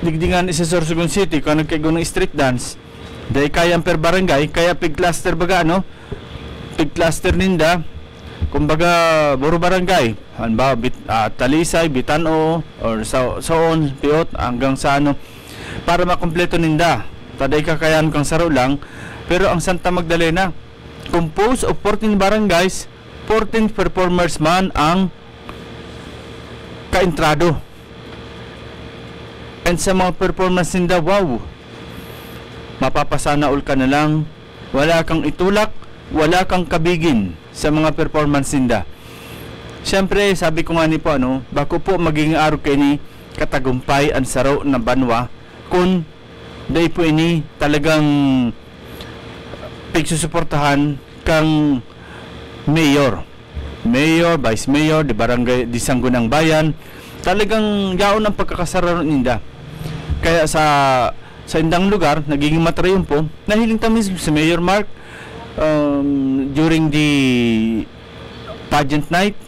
digdingan sa Sorsogon City kung nagkaigo ng street dance dahil kayang per barangay, kaya pig cluster baga pig cluster ninda kumbaga buro barangay hanba Talisay, Bitano or Saon, Piot hanggang sa para makumpleto ninda taday kakayan kang saro lang. Pero ang Santa Magdalena composed of 14 barangays, 14 performers man ang kaentrado. And sa mga performance ninda, wow, mapapasana all ka na lang, wala kang itulak, wala kang kabigin sa mga performance ninda. Siyempre, sabi ko nga ni po bako po maging araw kay ni katagumpay ang saro na banwa kung day po ini talagang pigsusuportahan kang mayor, vice mayor, di barangay, di Sanggunang Bayan, talagang yaon ang pagkakasararo ninda. Kaya sa indang lugar, nagiging matrayumpo, nahiling tamis si Mayor Mark during the pageant night,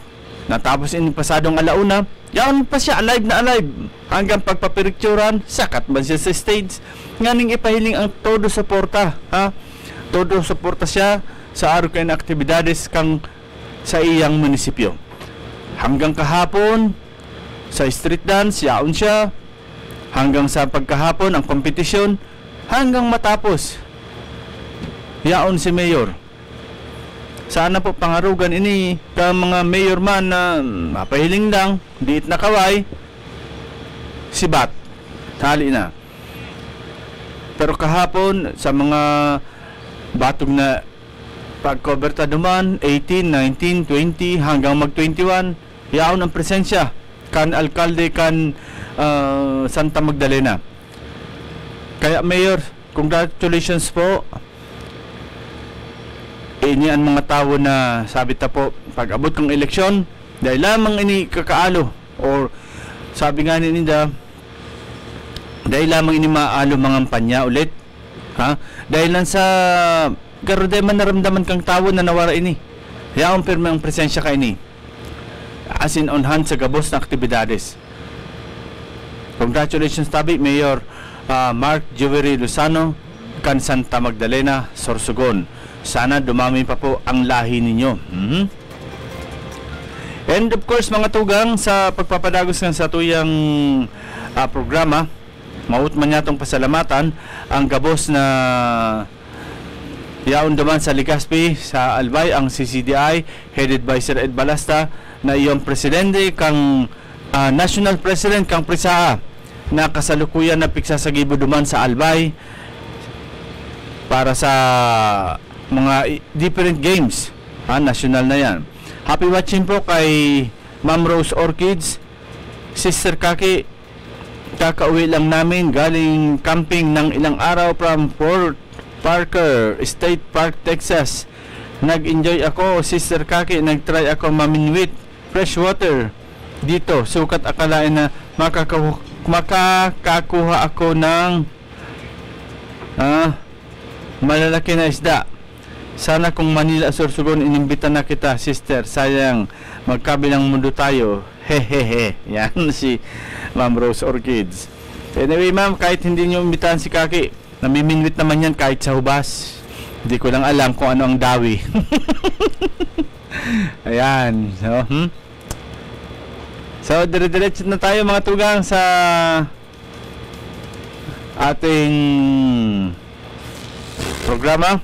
natapos in pasadong alauna, yaon pa siya alive na alive hanggang pagpapirikturan, sakat man siya sa stage, nganing ipahiling ang todo suporta, todo suporta siya sa araw kayo na aktibidades kang sa iyang munisipyo. Hanggang kahapon sa street dance, yaon siya hanggang sa pagkahapon ang kompetisyon, hanggang matapos yaon si Mayor. Sana po pangarugan ini ka mga mayor man na mapahiling lang, diit na kaway, sibat, tali na. Pero kahapon sa mga batog na pag-coverta duman, 18, 19, 20 hanggang mag-21, yaon ang presensya kan alkalde kan Santa Magdalena. Kaya Mayor, congratulations po. Ini ang mga tao na sabi ta po pag abot kong eleksyon dahil lamang ini kakaalo or sabi nga nila dahil lamang ini maalo mga panya ulit dahil lang sa garude man naramdaman kang tao na nawara ini yaon pirma ang presensya ka ini as in on hand sa gabos na aktibidades. Congratulations tabi Mayor Mark Jewelry Lozano kan Santa Magdalena, Sorsogon. Sana dumami pa po ang lahi ninyo. And of course mga tugang, sa pagpapadagos ng sa tuyang programa, maut man yatong pasalamatan ang gabos na yaon duman sa Legazpi sa Albay, ang CCDI headed by Sir Ed Balasta na iyong presidente kang national president kang Prisaa na kasalukuyan na piksasagibo duman sa Albay para sa mga different games, national na yan. Happy watching po kay Ma'am Rose Orchids. Sister Kaki, kakauwi lang namin galing camping ng ilang araw from Fort Parker State Park, Texas. Nag-enjoy ako, Sister Kaki. Nag-try ako maminwit fresh water dito. Sukat akalain na makakakuha ako ng malalaki na isda. Sana kung Manila, Sorsogon, inimbita na kita, sister. Sayang, magkabilang mundo tayo. Hehehe. Yan si Ma'am Rose Orchids. Anyway, ma'am, kahit hindi nyo imbitahan si Kaki, namiminwit naman yan kahit sa hubas. Hindi ko lang alam kung ano ang dawi. Ayan. So, dire-diretso na tayo mga tugang sa ating programa.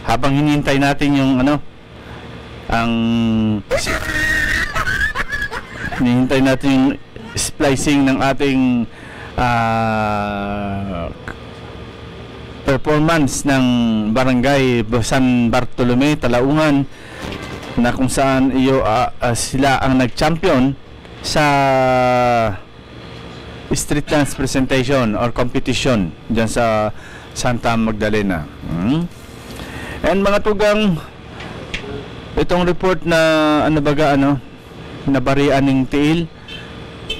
Habang hinihintay natin yung ang hinihintay natin yung splicing ng ating performance ng Barangay San Bartolome, Talaungan, na kung saan sila ang nag-champion sa street dance presentation or competition dyan sa Santa Magdalena. And mga tugang, itong report na nabarian ng tiil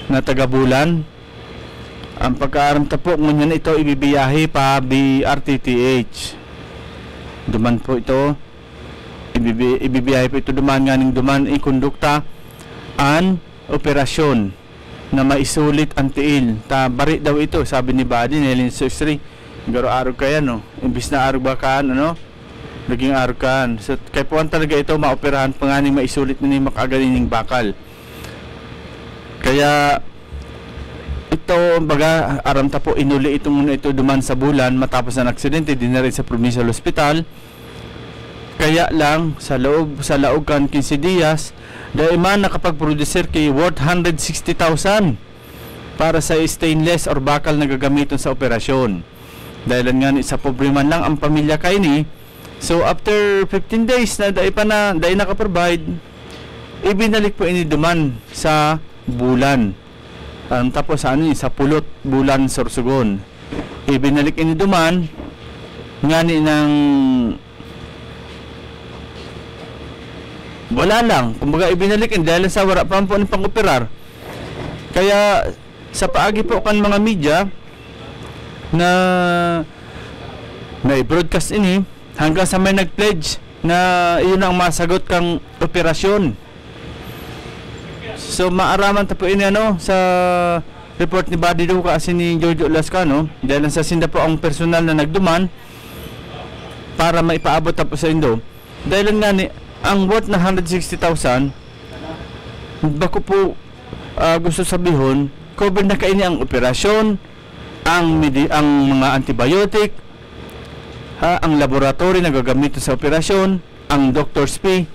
na taga-Bulan, ang pagkaaramta po ngunyan ito ibibiyahe pa BRTTH. Duman po ito, ibibiyahe po ito duman ikondukta an operasyon na maisulit ang tiil. Bari daw ito, sabi ni Buddy Nelin Sustri. Garo arog kaya no, imbis na arog bakan naging arog kan. So kay puwan talaga ito maoperahan pa nga maisulit na ni makagaling bakal. Kaya ito baga aramta po inuli itong ito duman sa Bulan matapos ang aksidente dinari sa Provincial Hospital. Kaya lang sa laog kan 15 dias dahil man nakapag-producer kay worth 160,000 para sa stainless or bakal na gagamiton sa operasyon. Dahil nga sa pobre man lang ang pamilya kay ni. So after 15 days na dahil nakaprovide, ibinalik po ini duman sa Bulan. Tapos sa Pulot, Bulan, Sorsogon. Ibinalik ini duman ngani ng wala lang. Kumbaga ibinalik dahil sa wala pa po ng pang-operar. Kaya sa paagi po kan mga media na i-broadcast ini hanggang sa may nag-pledge na iyon ang masagot kang operasyon. So maaraman ta po ini sa report ni Buddy Duca kasi ni Jojo Lascano dahil sa sinda po ang personal na nagduman para maipaabot ta po sa Indo. Dahil nga ni ang worth na 160,000 bako po gusto sabihon cover na kaini ang operasyon, ang mga antibiotic, ang laboratory na gagamit sa operasyon, ang doctor's fee.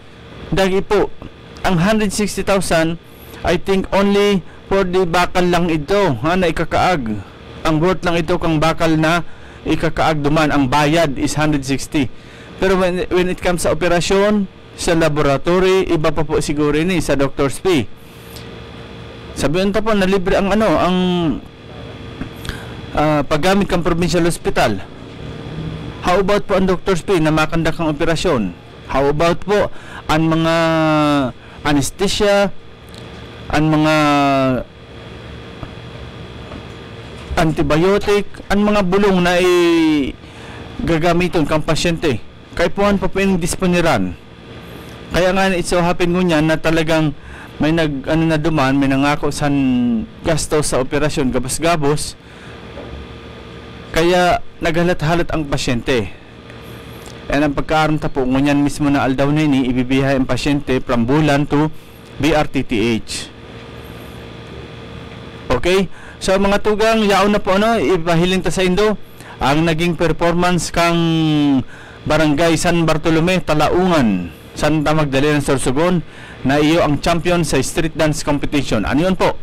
Dagi po ang 160,000 I think only for the bakal lang ito na ikakaag. Ang worth lang ito kang bakal na ikakaag duman. Ang bayad is 160. Pero when it comes sa operasyon, sa laboratory, iba pa po siguro ini sa doctor's fee. Sabihin ta po na libre ang ang paggamit kang provincial hospital. How about po ang doctor's fee na makandak ang operasyon? How about po ang mga anesthesia, ang mga antibiotic, ang mga bulong na gagamiton kang pasyente. Kaya po pa yung disponiran. Kaya nga it so happen ngunyan na talagang may may nangako san gasto sa operasyon gabos-gabos. Kaya naghalat-halat ang pasyente. And ang pagkaaramta po ngunyan mismo na aldaw na ini ibibiyahe ang pasyente from Bulan to BRTTH. Okay? So mga tugang, yaon na po ipahiling ta sa Indo ang naging performance kang Barangay San Bartolome, Talaungan, Santa Magdalena, Sorsogon na iyo ang champion sa street dance competition. Ano yun po?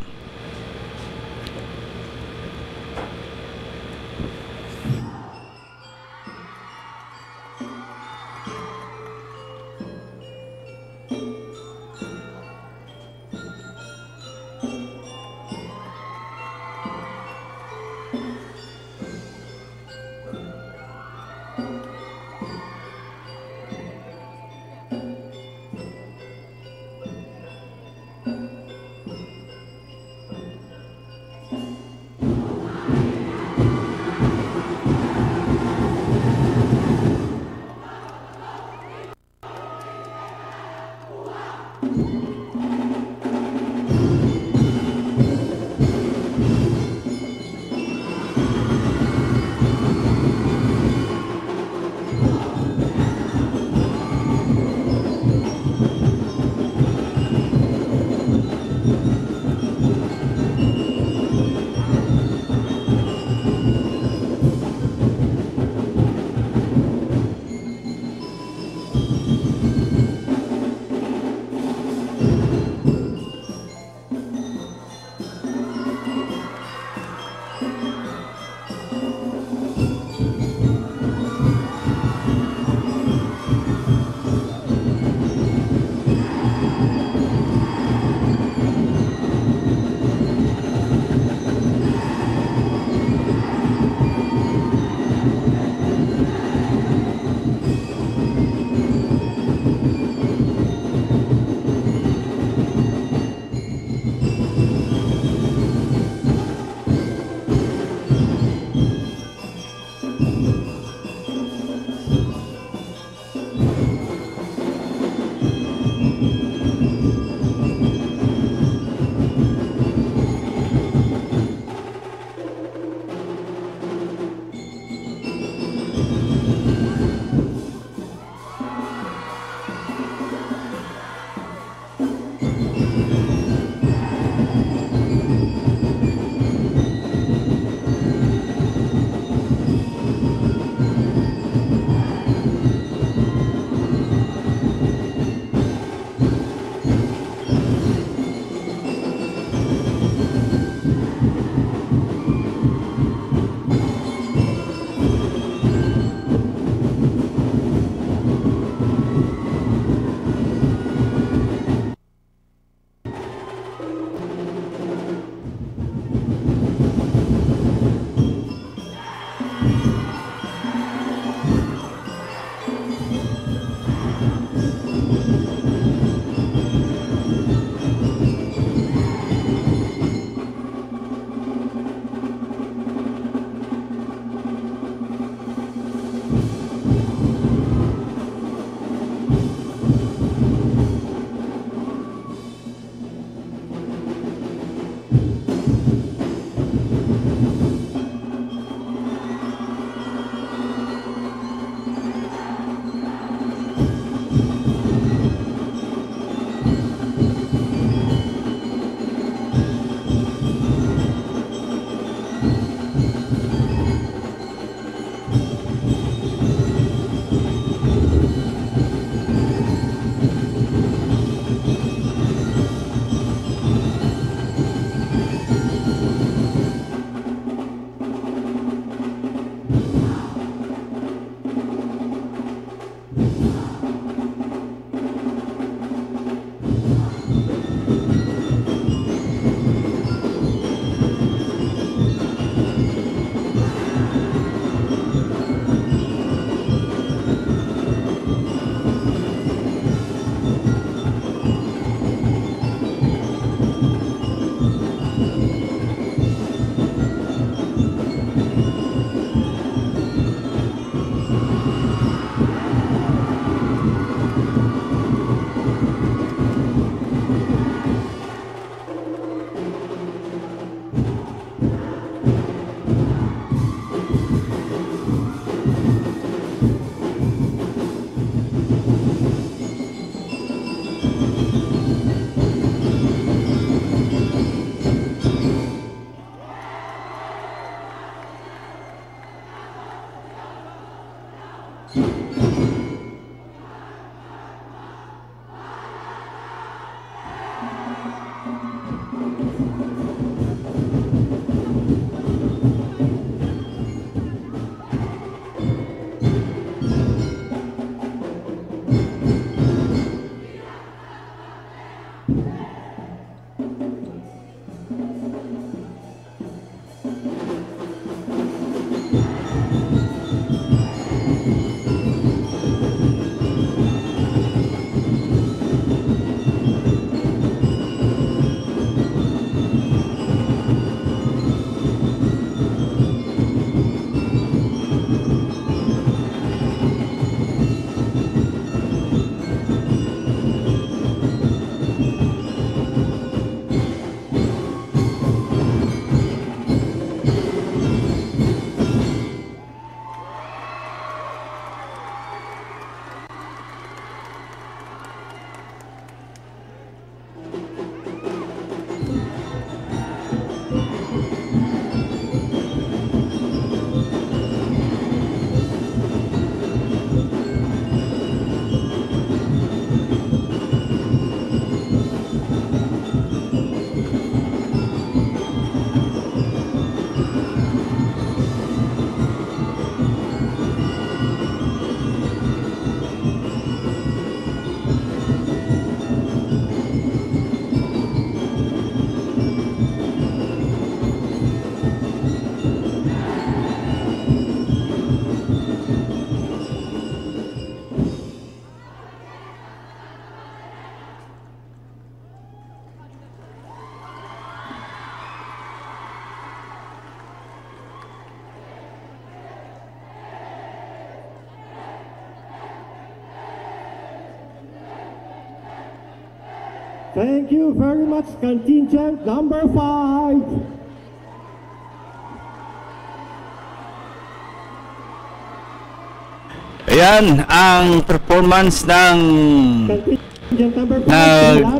Thank you very much, contingent number 5. Ayan ang performance ng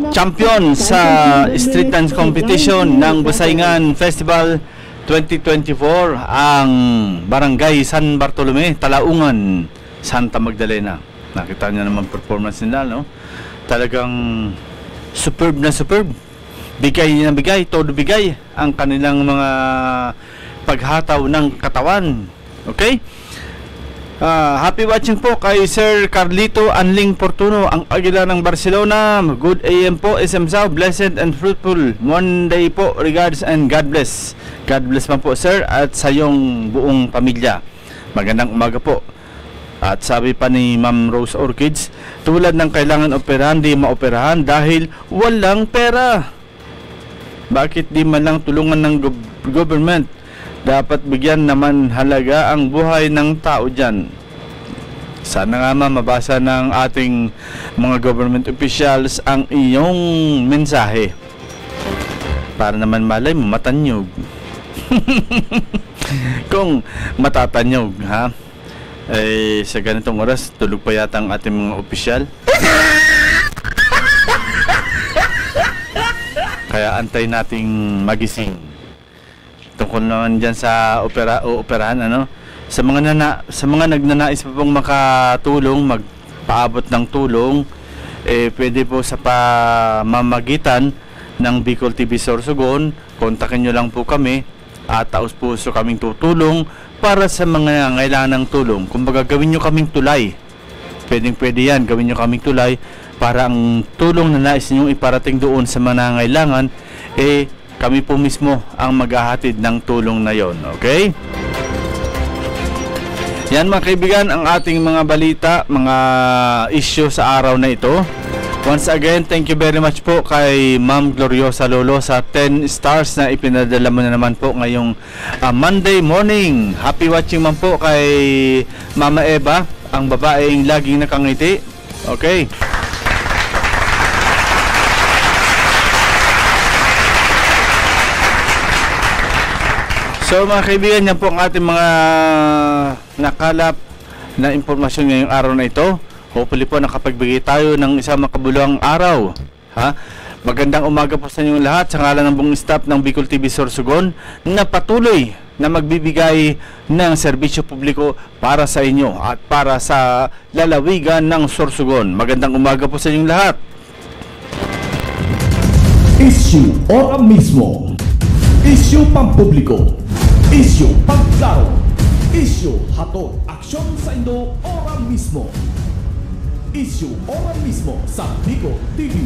champion sa street dance competition ng Basayngan Festival 2024, ang Barangay San Bartolome, Talaungan, Santa Magdalena. Nakita niyo naman performance nila, no? Talagang superb na superb. Bigay na bigay, todo bigay ang kanilang mga paghataw ng katawan. Okay? Happy watching po kay Sir Carlito Anling Portuno, ang Agila ng Barcelona. Good AM po, SM South. Blessed and fruitful Monday po. Regards and God bless. God bless man po, sir, at sa iyong buong pamilya. Magandang umaga po. At sabi pa ni Ma'am Rose Orchids, tulad ng kailangan operahan, di maoperahan dahil walang pera. Bakit di man lang tulungan ng government? Dapat bigyan naman halaga ang buhay ng tao dyan. Sana nga mabasa ng ating mga government officials ang iyong mensahe. Para naman malay mo matanyog. Kung matatanyog, ha? Eh, sa ganitong oras, tulog pa yata ang ating mga opisyal. Kaya antay nating magising. Tungkol naman dyan sa operahan, ano? Sa mga nagnanais pa pong makatulong, magpaabot ng tulong, eh, pwede po sa pamamagitan ng Bicol TV Sorsogon, kontakin nyo lang po kami at taos puso kaming tutulong para sa mga ngailangan ng tulong. Kumbaga, gawin nyo kaming tulay. Pwede yan, gawin nyo kaming tulay para ang tulong na nais nyo iparating doon sa mga ngailangan, eh, kami po mismo ang maghahatid ng tulong na yon. Okay? Yan mga kaibigan, ang ating mga balita, mga issue sa araw na ito. Once again, thank you very much po kay Ma'am Gloriosa Lolo sa 10 stars na ipinadala mo na naman po ngayong Monday morning. Happy watching man po kay Mama Eva, ang babaeng laging nakangiti. Okay. So mga kaibigan, yan po ang ating mga nakalap na impormasyon ngayong araw na ito. Hopefully po nakapagbigay tayo ng isang makabuluhang araw. Ha? Magandang umaga po sa inyong lahat, sa ngalan ng buong staff ng Bicol TV Sorsogon na patuloy na magbibigay ng serbisyo publiko para sa inyo at para sa lalawigan ng Sorsogon. Magandang umaga po sa inyong lahat. Issue ora mismo. Issue pampubliko. Issue pagklaro. Issue hatod aksyon sa Indo ora mismo. Issue ora mismo sa Bicol TV.